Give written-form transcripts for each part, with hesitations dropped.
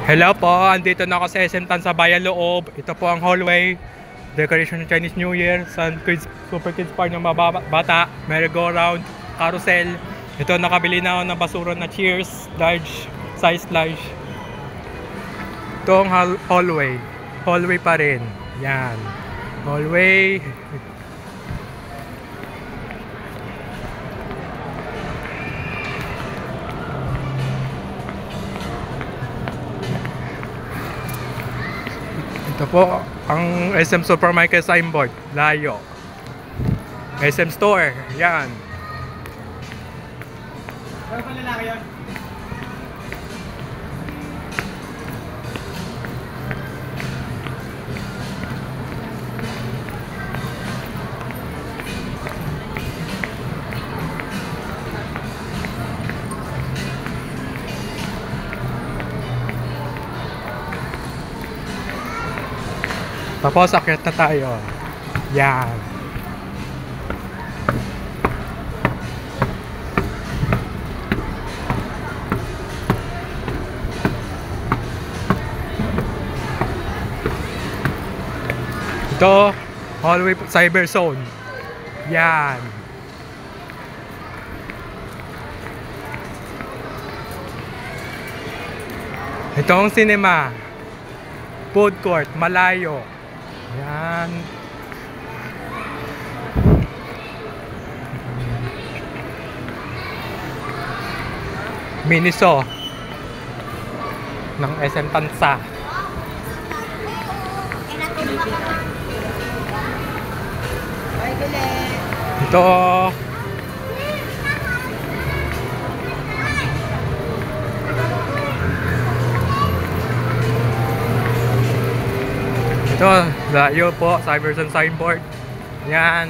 Hello po, andito na ako sa SM Tan sa Bayan Loob. Ito po ang hallway. Decoration ng Chinese New Year. Super Kids Park ng mga bata. Merry-go-round, carousel. Ito, nakabili na ako ng basura na Cheers, large, size large. Ito ang hallway. Hallway pa rin. Yan. Hallway. Ito po ang SM Supermarket signboard, layo. SM Store, yan. Ano pa lalaki yun? Tapos akyat na tayo. Yan. Ito, hallway cyber zone. Yan. Ito ang cinema. Food court, malayo. Yan. Miniso ng SM Tansa. Ito layo po, Cyberson signboard. Yan.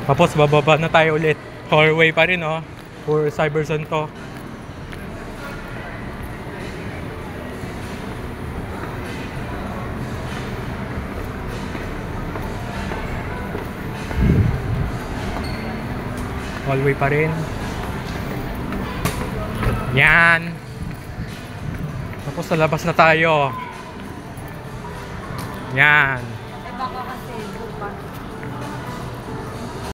Tapos bababa na tayo ulit. Hallway pa rin, oh. For Cyberson to. Hallway pa rin. Yan. Tapos sa labas na tayo. Yan.